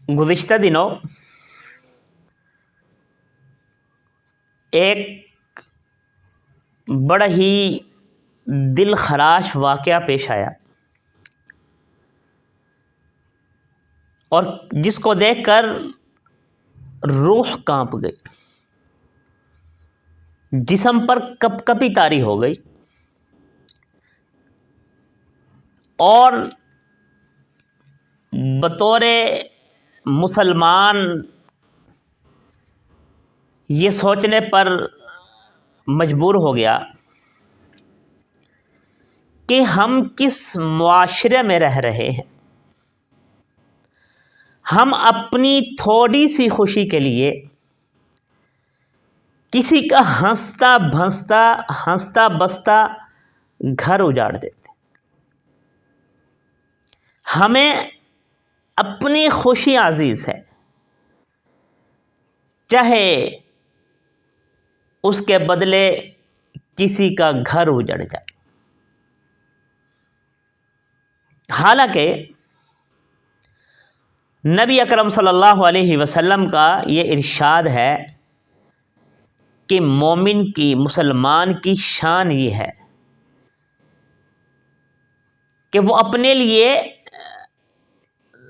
گزشتہ دنوں ایک بڑا ہی دل خراش واقعہ پیش آیا اور جس کو دیکھ کر روح کانپ گئی، جسم پر کپ کپی طاری ہو گئی اور بطور مسلمان یہ سوچنے پر مجبور ہو گیا کہ ہم کس معاشرے میں رہ رہے ہیں۔ ہم اپنی تھوڑی سی خوشی کے لیے کسی کا ہنستا بستا گھر اجاڑ دیتے۔ ہمیں اپنی خوشی عزیز ہے، چاہے اس کے بدلے کسی کا گھر اجڑ جائے۔ حالانکہ نبی اکرم صلی اللہ علیہ وسلم کا یہ ارشاد ہے کہ مومن کی، مسلمان کی شان یہ ہے کہ وہ اپنے لیے،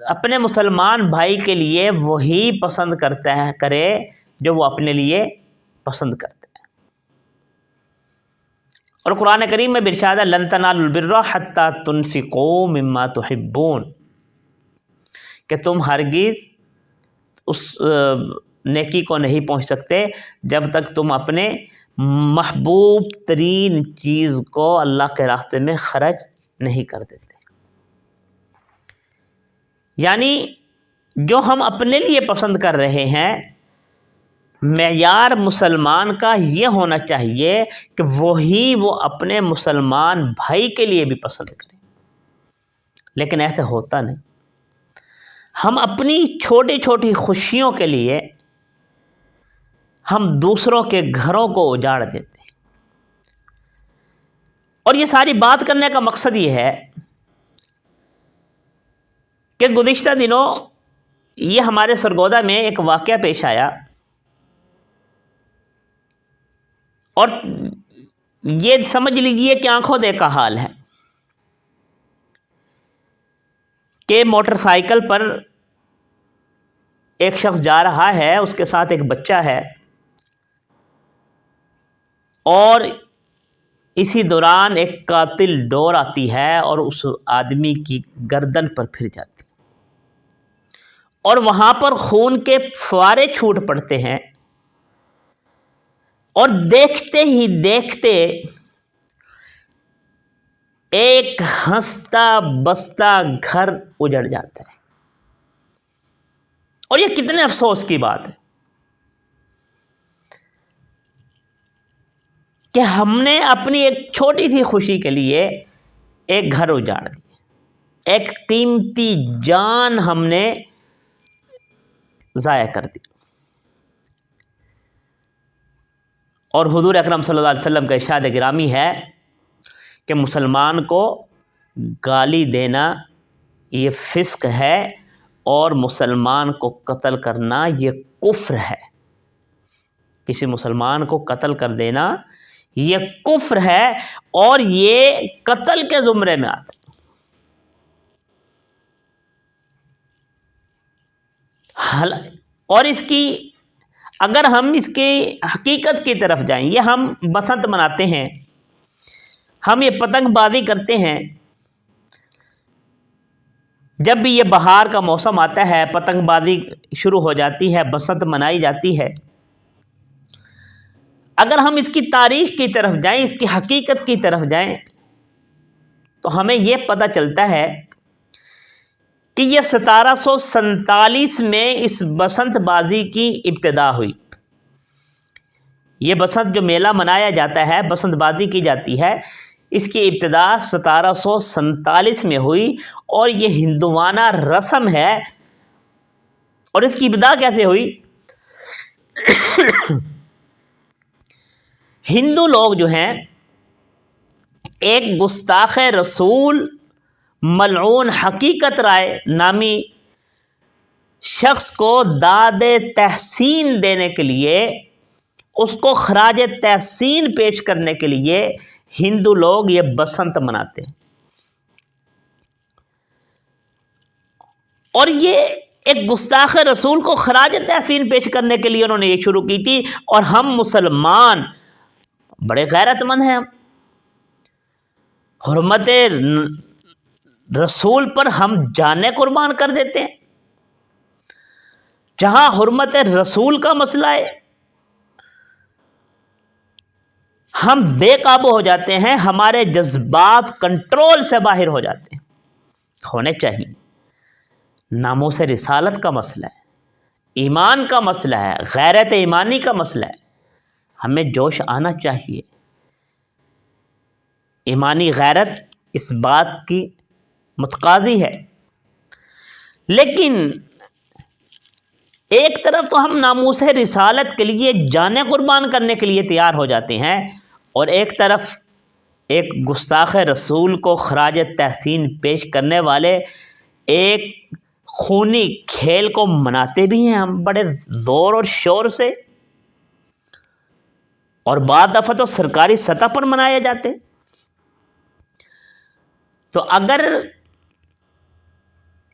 اپنے مسلمان بھائی کے لیے وہی پسند کرے جو وہ اپنے لیے پسند کرتے ہیں۔ اور قرآن کریم میں ارشاد ہے لن تنالوا البر حتی تنفقوا مما تحبون، کہ تم ہرگز اس نیکی کو نہیں پہنچ سکتے جب تک تم اپنے محبوب ترین چیز کو اللہ کے راستے میں خرچ نہیں کر دیتے۔ یعنی جو ہم اپنے لیے پسند کر رہے ہیں، معیار مسلمان کا یہ ہونا چاہیے کہ وہی وہ اپنے مسلمان بھائی کے لیے بھی پسند کریں، لیکن ایسے ہوتا نہیں۔ ہم اپنی چھوٹی چھوٹی خوشیوں کے لیے ہم دوسروں کے گھروں کو اجاڑ دیتے ہیں۔ اور یہ ساری بات کرنے کا مقصد یہ ہے کہ گزشتہ دنوں یہ ہمارے سرگودا میں ایک واقعہ پیش آیا اور یہ سمجھ لیجئے کہ آنکھوں دیکھا حال ہے کہ موٹر سائیکل پر ایک شخص جا رہا ہے، اس کے ساتھ ایک بچہ ہے، اور اسی دوران ایک قاتل ڈور آتی ہے اور اس آدمی کی گردن پر پھر جاتی اور وہاں پر خون کے فوارے چھوٹ پڑتے ہیں، اور دیکھتے ہی دیکھتے ایک ہنستا بستا گھر اجڑ جاتا ہے۔ اور یہ کتنے افسوس کی بات ہے کہ ہم نے اپنی ایک چھوٹی سی خوشی کے لیے ایک گھر اجاڑ دیا، ایک قیمتی جان ہم نے ضائع کر دی۔ اور حضور اکرم صلی اللہ علیہ وسلم کا ارشاد گرامی ہے کہ مسلمان کو گالی دینا یہ فسق ہے اور مسلمان کو قتل کرنا یہ کفر ہے۔ کسی مسلمان کو قتل کر دینا یہ کفر ہے اور یہ قتل کے زمرے میں آتا ہے۔ اور اس کی اگر ہم اس کی حقیقت کی طرف جائیں، یہ ہم بسنت مناتے ہیں، ہم یہ پتنگ بازی کرتے ہیں، جب بھی یہ بہار کا موسم آتا ہے پتنگ بازی شروع ہو جاتی ہے، بسنت منائی جاتی ہے۔ اگر ہم اس کی تاریخ کی طرف جائیں، اس کی حقیقت کی طرف جائیں، تو ہمیں یہ پتہ چلتا ہے کہ یہ 1747 میں اس بسنت بازی کی ابتدا ہوئی۔ یہ بسنت جو میلہ منایا جاتا ہے، بسنت بازی کی جاتی ہے، اس کی ابتدا 1747 میں ہوئی اور یہ ہندوانہ رسم ہے۔ اور اس کی ابتدا کیسے ہوئی؟ ہندو لوگ جو ہیں ایک گستاخ رسول ملعون حقیقت رائے نامی شخص کو داد تحسین دینے کے لیے، اس کو خراج تحسین پیش کرنے کے لیے ہندو لوگ یہ بسنت مناتے ہیں، اور یہ ایک گستاخ رسول کو خراج تحسین پیش کرنے کے لیے انہوں نے یہ شروع کی تھی۔ اور ہم مسلمان بڑے غیرت مند ہیں، حرمت رسول پر ہم جانیں قربان کر دیتے ہیں۔ جہاں حرمت رسول کا مسئلہ ہے ہم بے قابو ہو جاتے ہیں، ہمارے جذبات کنٹرول سے باہر ہو جاتے ہیں، ہونے چاہیے۔ ناموس رسالت کا مسئلہ ہے، ایمان کا مسئلہ ہے، غیرت ایمانی کا مسئلہ ہے، ہمیں جوش آنا چاہیے۔ ایمانی غیرت اس بات کی متقاضی ہے، لیکن ایک طرف تو ہم ناموس رسالت کے لیے جانیں قربان کرنے کے لیے تیار ہو جاتے ہیں، اور ایک طرف ایک گستاخ رسول کو خراج تحسین پیش کرنے والے ایک خونی کھیل کو مناتے بھی ہیں ہم بڑے زور اور شور سے، اور بعض دفعہ تو سرکاری سطح پر منائے جاتے۔ تو اگر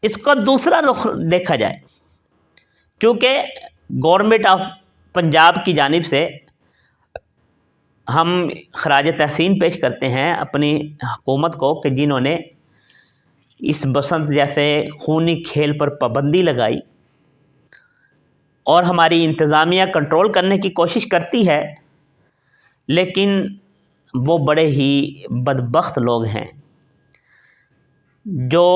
اس کو دوسرا رخ دیکھا جائے، کیونکہ گورنمنٹ آف پنجاب کی جانب سے ہم خراج تحسین پیش کرتے ہیں اپنی حکومت کو کہ جنہوں نے اس بسنت جیسے خونی کھیل پر پابندی لگائی، اور ہماری انتظامیہ کنٹرول کرنے کی کوشش کرتی ہے، لیکن وہ بڑے ہی بدبخت لوگ ہیں جو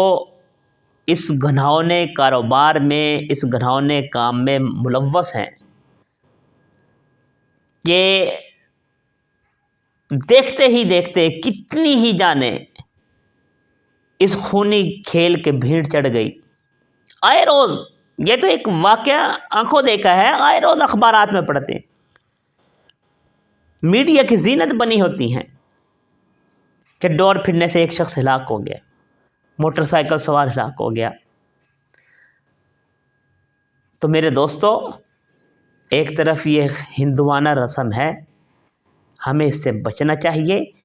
اس گھناؤنے کاروبار میں، اس گھناؤنے کام میں ملوث ہیں، کہ دیکھتے ہی دیکھتے کتنی ہی جانیں اس خونی کھیل کے بھیڑ چڑھ گئی۔ آئے روز یہ تو ایک واقعہ آنکھوں دیکھا ہے، آئے روز اخبارات میں پڑھتے ہیں، میڈیا کی زینت بنی ہوتی ہیں کہ ڈور پھرنے سے ایک شخص ہلاک ہو گیا، موٹر سائیکل سوار ہلاک ہو گیا۔ تو میرے دوستو، ایک طرف یہ ہندوانہ رسم ہے، ہمیں اس سے بچنا چاہیے۔